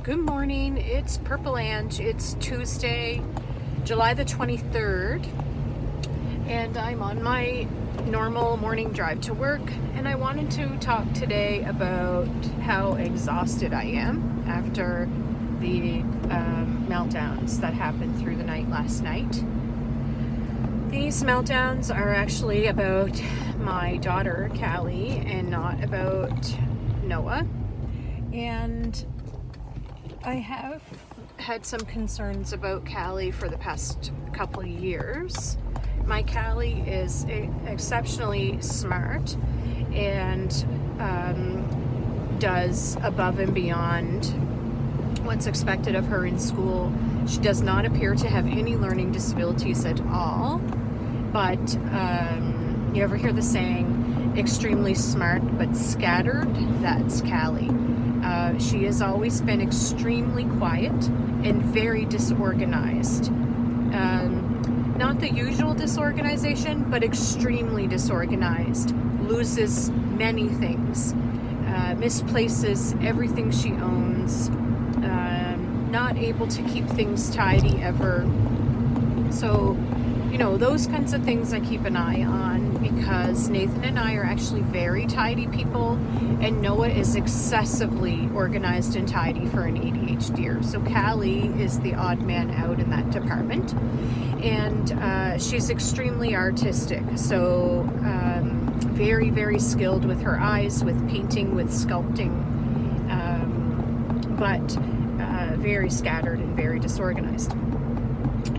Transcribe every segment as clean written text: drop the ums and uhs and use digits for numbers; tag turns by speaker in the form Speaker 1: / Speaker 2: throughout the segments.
Speaker 1: Good morning, it's Purple Ange. It's Tuesday, July the 23rd, and I'm on my normal morning drive to work, and I wanted to talk today about how exhausted I am after the meltdowns that happened through the night last night. These meltdowns are actually about my daughter, Callie, and not about Noah. And I have had some concerns about Callie for the past couple of years. My Callie is exceptionally smart and does above and beyond what's expected of her in school. She does not appear to have any learning disabilities at all, but you ever hear the saying, extremely smart but scattered? That's Callie. She has always been extremely quiet and very disorganized. Not the usual disorganization, but extremely disorganized. Loses many things. Misplaces everything she owns. Not able to keep things tidy ever. So, those kinds of things I keep an eye on, because Nathan and I are actually very tidy people, and Noah is excessively organized and tidy for an ADHDer. So Callie is the odd man out in that department, and she's extremely artistic. So very, very skilled with her eyes, with painting, with sculpting, but very scattered and very disorganized.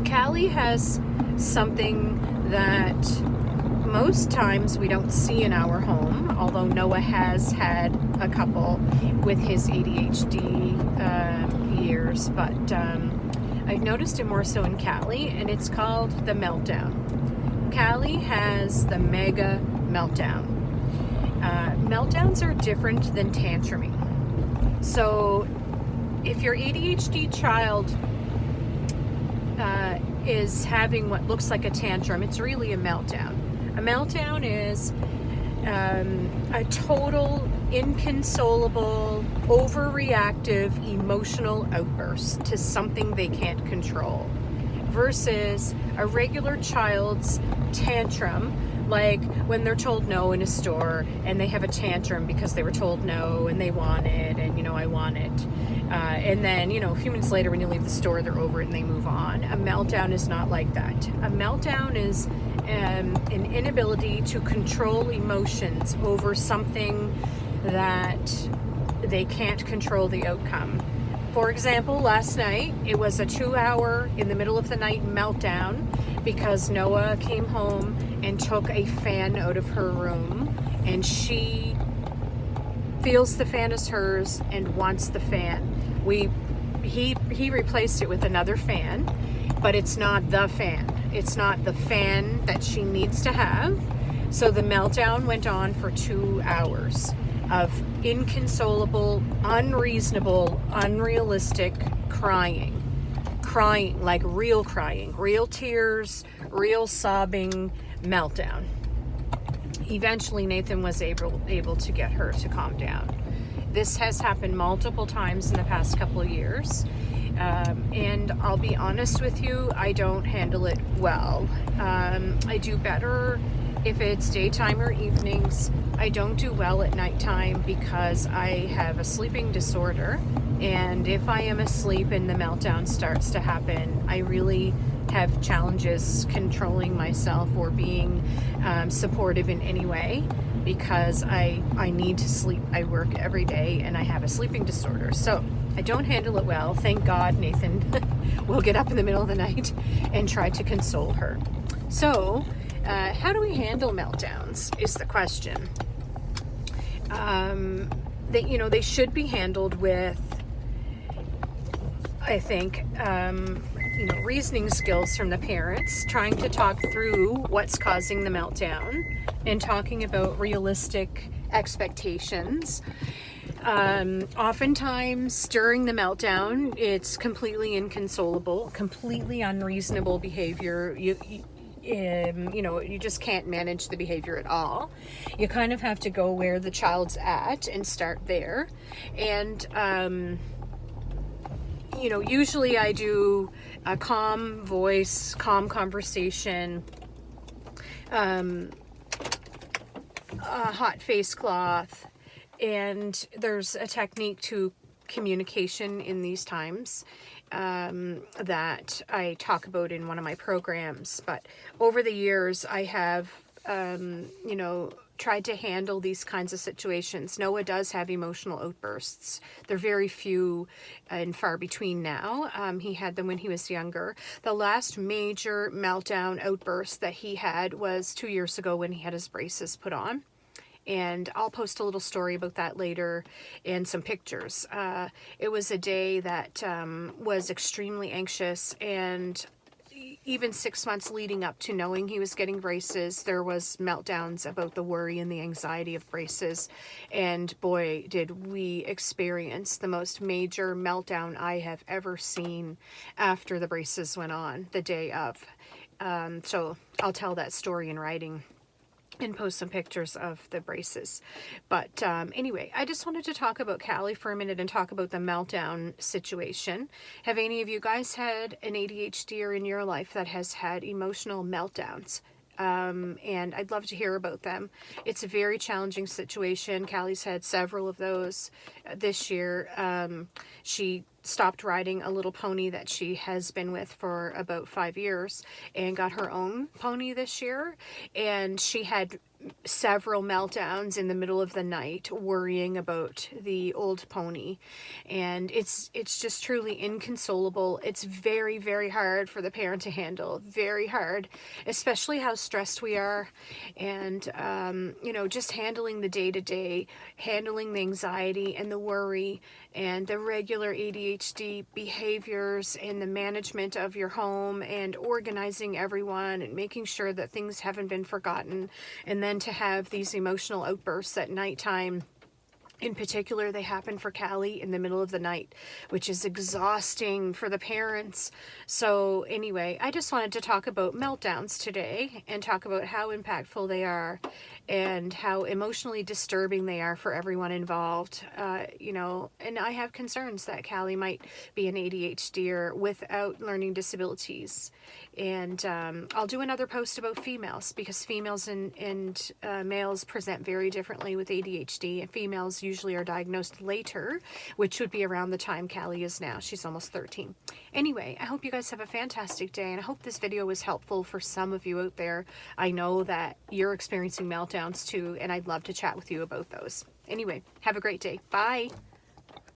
Speaker 1: Callie has something that most times we don't see in our home, although Noah has had a couple with his ADHD years, but I've noticed it more so in Callie, and it's called the meltdown. Callie has the mega meltdown. Meltdowns are different than tantruming. So if your ADHD child is having what looks like a tantrum, it's really a meltdown. A meltdown is a total, inconsolable, overreactive emotional outburst to something they can't control, versus a regular child's tantrum, like when they're told no in a store and they have a tantrum because they were told no and they want it, and I want it. And then, a few minutes later when you leave the store, they're over it and they move on. A meltdown is not like that. A meltdown is an inability to control emotions over something that they can't control the outcome. For example, last night, it was a 2-hour in the middle of the night meltdown because Noah came home and took a fan out of her room, and she feels the fan is hers and wants the fan. He replaced it with another fan, but it's not the fan. It's not the fan that she needs to have. So the meltdown went on for 2 hours of inconsolable, unreasonable, unrealistic crying, like real crying, real tears, real sobbing meltdown. Eventually, Nathan was able to get her to calm down. This has happened multiple times in the past couple of years. And I'll be honest with you, I don't handle it well. I do better if it's daytime or evenings. I don't do well at nighttime because I have a sleeping disorder. And if I am asleep and the meltdown starts to happen, I really have challenges controlling myself or being supportive in any way, because I need to sleep. I work every day and I have a sleeping disorder. So I don't handle it well. Thank God Nathan will get up in the middle of the night and try to console her. So how do we handle meltdowns is the question. They should be handled with, I think, reasoning skills from the parents, trying to talk through what's causing the meltdown and talking about realistic expectations. Oftentimes during the meltdown, it's completely inconsolable, completely unreasonable behavior. You just can't manage the behavior at all. You kind of have to go where the child's at and start there. And you know, usually I do a calm voice, calm conversation, a hot face cloth, and there's a technique to communication in these times that I talk about in one of my programs. But over the years, I have, you know, tried to handle these kinds of situations. Noah does have emotional outbursts. They're very few and far between now. He had them when he was younger. The last major meltdown outburst that he had was 2 years ago when he had his braces put on. And I'll post a little story about that later and some pictures. It was a day that was extremely anxious, and even 6 months leading up to knowing he was getting braces, there was meltdowns about the worry and the anxiety of braces. And boy, did we experience the most major meltdown I have ever seen after the braces went on the day of. So I'll tell that story in writing and post some pictures of the braces. But anyway, I just wanted to talk about Callie for a minute and talk about the meltdown situation. Have any of you guys had an ADHDer in your life that has had emotional meltdowns? And I'd love to hear about them. It's a very challenging situation. Callie's had several of those this year. She stopped riding a little pony that she has been with for about 5 years and got her own pony this year. And she had several meltdowns in the middle of the night worrying about the old pony, and it's just truly inconsolable. It's very, very hard for the parent to handle, very hard, especially how stressed we are, and you know, just handling the day-to-day, handling the anxiety and the worry and the regular ADHD behaviors and the management of your home and organizing everyone and making sure that things haven't been forgotten. And then to have these emotional outbursts at nighttime. In particular, they happen for Callie in the middle of the night, which is exhausting for the parents. So anyway, I just wanted to talk about meltdowns today and talk about how impactful they are and how emotionally disturbing they are for everyone involved. You know, and I have concerns that Callie might be an ADHDer without learning disabilities. And I'll do another post about females, because females and males present very differently with ADHD, and females usually are diagnosed later, which would be around the time Callie is now. She's almost 13. Anyway, I hope you guys have a fantastic day, and I hope this video was helpful for some of you out there. I know that you're experiencing meltdowns too, and I'd love to chat with you about those. Anyway, have a great day. Bye.